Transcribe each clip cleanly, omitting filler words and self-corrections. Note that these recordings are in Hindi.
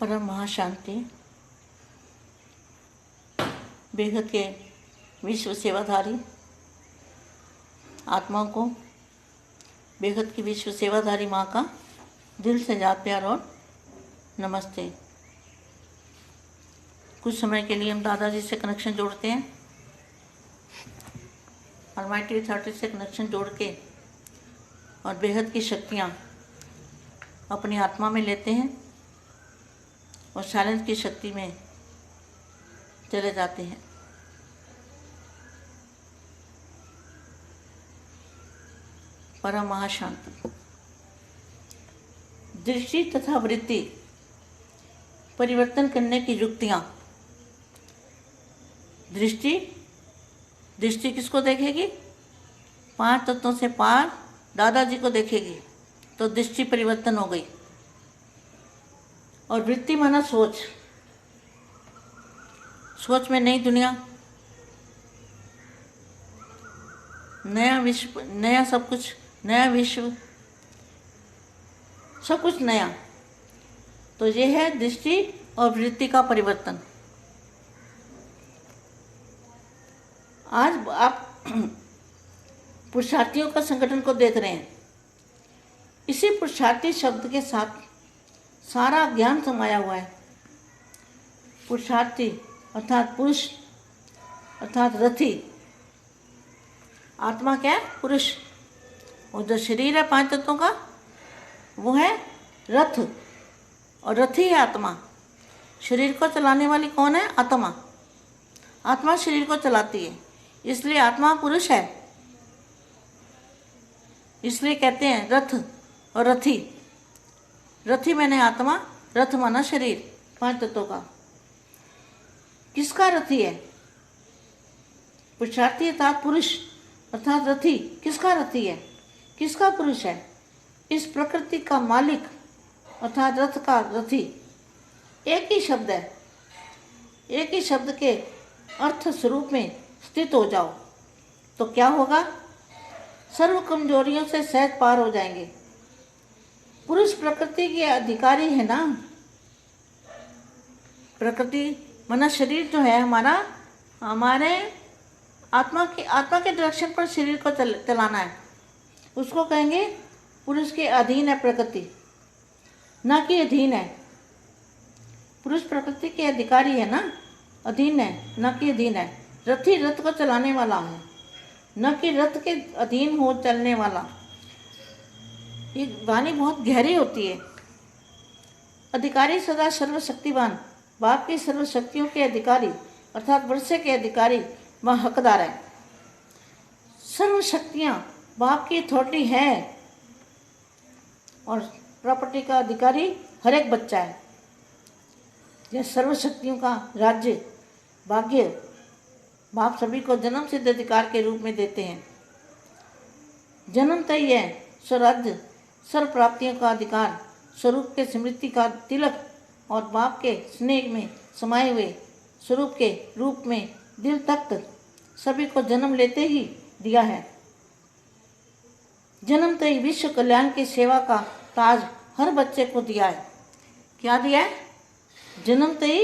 परम महाशांति, बेहद के विश्व सेवाधारी आत्माओं को बेहद की विश्व सेवाधारी माँ का दिल से याद प्यार और नमस्ते। कुछ समय के लिए हम दादाजी से कनेक्शन जोड़ते हैं, अलमाइटी अथॉरिटी से कनेक्शन जोड़ के और बेहद की शक्तियाँ अपनी आत्मा में लेते हैं और साइलेंस की शक्ति में चले जाते हैं। परम महाशांति। दृष्टि तथा वृत्ति परिवर्तन करने की युक्तियाँ। दृष्टि किसको देखेगी? 5 तत्वों से पार दादाजी को देखेगी तो दृष्टि परिवर्तन हो गई। और वृत्ति माना सोच में नई दुनिया, नया विश्व, नया सब कुछ, नया विश्व, सब कुछ नया। तो ये है दृष्टि और वृत्ति का परिवर्तन। आज आप पुरुषार्थियों का संगठन को देख रहे हैं। इसी पुरुषार्थी शब्द के साथ सारा ज्ञान समाया हुआ है। पुरुषार्थी अर्थात पुरुष अर्थात रथी। आत्मा क्या है? पुरुष। और जो शरीर है 5 तत्वों का वो है रथ, और रथी है आत्मा। शरीर को चलाने वाली कौन है? आत्मा। आत्मा शरीर को चलाती है, इसलिए आत्मा पुरुष है। इसलिए कहते हैं रथ और रथी। रथी मैंने आत्मा, रथ माना शरीर, 5 तत्वों का। किसका रथी है? पुरुषार्थी अर्थात पुरुष अर्थात रथी। किसका रथी है? किसका पुरुष है? इस प्रकृति का मालिक अर्थात रथ का रथी। एक ही शब्द है। एक ही शब्द के अर्थ स्वरूप में स्थित हो जाओ तो क्या होगा? सर्व कमजोरियों से सहज पार हो जाएंगे। पुरुष प्रकृति के अधिकारी है ना। प्रकृति माना शरीर जो है हमारा, हमारे आत्मा के डायरेक्शन पर शरीर को चलाना है। उसको कहेंगे पुरुष के अधीन है प्रकृति, ना कि अधीन है। पुरुष प्रकृति के अधिकारी है ना, अधीन है ना कि अधीन है। रथी रथ को चलाने वाला है, न कि रथ के अधीन हो चलने वाला। ये वाणी बहुत गहरी होती है। अधिकारी सदा सर्वशक्तिवान, बाप की सर्व शक्तियों के अधिकारी अर्थात वर्षे के अधिकारी व हकदार है। सर्व शक्तियाँ बाप की अथॉरिटी है और प्रॉपर्टी का अधिकारी हर एक बच्चा है। यह सर्व शक्तियों का राज्य भाग्य बाप सभी को जन्म सिद्ध अधिकार के रूप में देते हैं। जन्म तय है स्वराज्य, सर्व प्राप्तियों का अधिकार, स्वरूप के स्मृति का तिलक और बाप के स्नेह में समाये हुए स्वरूप के रूप में दिल तख्त सभी को जन्म लेते ही दिया है। जन्म तय विश्व कल्याण की सेवा का ताज हर बच्चे को दिया है। क्या दिया है? जन्म तय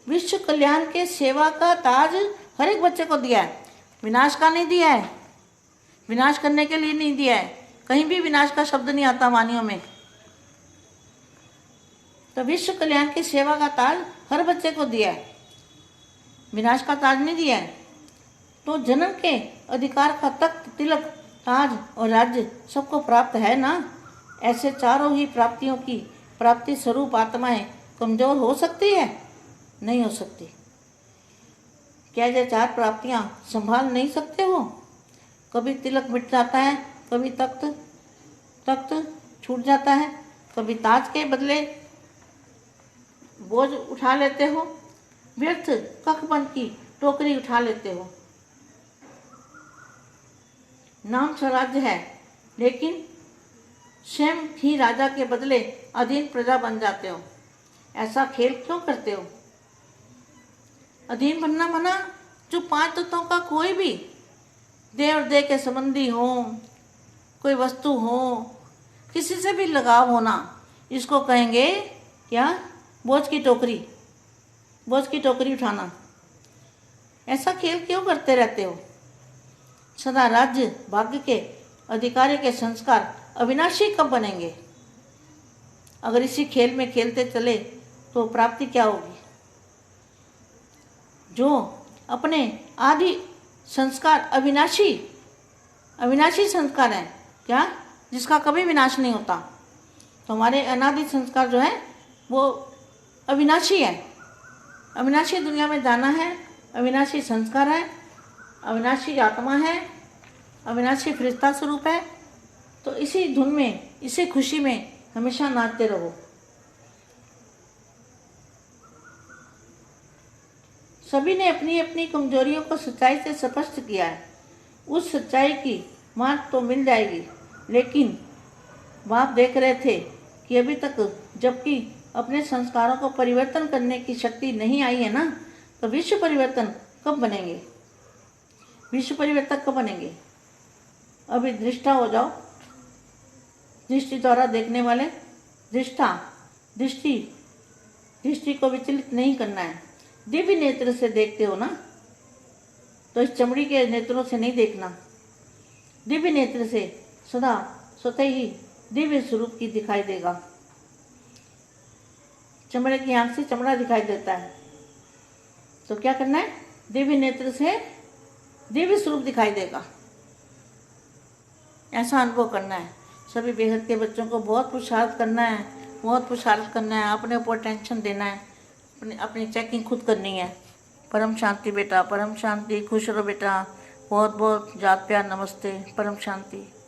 विश्व कल्याण के सेवा का ताज हर एक बच्चे को दिया है। विनाश का नहीं दिया है, विनाश करने के लिए नहीं दिया है। कहीं भी विनाश का शब्द नहीं आता वाणियों में। तो विश्व कल्याण की सेवा का ताज हर बच्चे को दिया है, विनाश का ताज नहीं दिया है। तो जन्म के अधिकार का तख्त तिलक ताज और राज्य सबको प्राप्त है ना। ऐसे चारों ही प्राप्तियों की प्राप्ति स्वरूप आत्माएं कमजोर हो सकती है? नहीं हो सकती। क्या ये 4 प्राप्तियां संभाल नहीं सकते हो? कभी तिलक मिट जाता है, कभी तख्त छूट जाता है, कभी ताज के बदले बोझ उठा लेते हो, व्यर्थ कखबन की टोकरी उठा लेते हो। नाम स्वराज्य है, लेकिन स्वयं ही राजा के बदले अधीन प्रजा बन जाते हो। ऐसा खेल क्यों करते हो? अधीन बनना मना जो 5 तत्वों का कोई भी देह और देह के संबंधी हो, कोई वस्तु हो, किसी से भी लगाव होना, इसको कहेंगे क्या? बोझ की टोकरी उठाना। ऐसा खेल क्यों करते रहते हो? सदा राज्य भाग्य के अधिकारी के संस्कार अविनाशी कब बनेंगे? अगर इसी खेल में खेलते चले तो प्राप्ति क्या होगी? जो अपने आदि संस्कार अविनाशी संस्कार हैं, क्या? जिसका कभी विनाश नहीं होता। तो हमारे अनादि संस्कार जो है वो अविनाशी है। अविनाशी दुनिया में जाना है, अविनाशी संस्कार है, अविनाशी आत्मा है, अविनाशी फरिश्ता स्वरूप है। तो इसी धुन में, इसी खुशी में हमेशा नाचते रहो। सभी ने अपनी अपनी कमजोरियों को सच्चाई से स्पष्ट किया है। उस सच्चाई की मार्ग तो मिल जाएगी, लेकिन बाप देख रहे थे कि अभी तक जबकि अपने संस्कारों को परिवर्तन करने की शक्ति नहीं आई है ना, तो विश्व परिवर्तन कब बनेंगे? विश्व परिवर्तन कब बनेंगे? अभी दृष्टा हो जाओ, दृष्टि द्वारा देखने वाले। दृष्टि को विचलित नहीं करना है। दिव्य नेत्र से देखते हो ना, तो इस चमड़ी के नेत्रों से नहीं देखना। दिव्य नेत्र से सदा स्वतः ही दिव्य स्वरूप की दिखाई देगा। चमड़े की आंख से चमड़ा दिखाई देता है, तो क्या करना है? दिव्य नेत्र से दिव्य स्वरूप दिखाई देगा। ऐसा अनुभव करना है। सभी बेहद के बच्चों को बहुत पुरुषार्थ करना है, बहुत पुरुषार्थ करना है। अपने ऊपर टेंशन देना है, अपनी चेकिंग खुद करनी है। परम शांति बेटा, परम शांति। खुश रहो बेटा। बहुत बहुत जात प्यार, नमस्ते। परम शांति।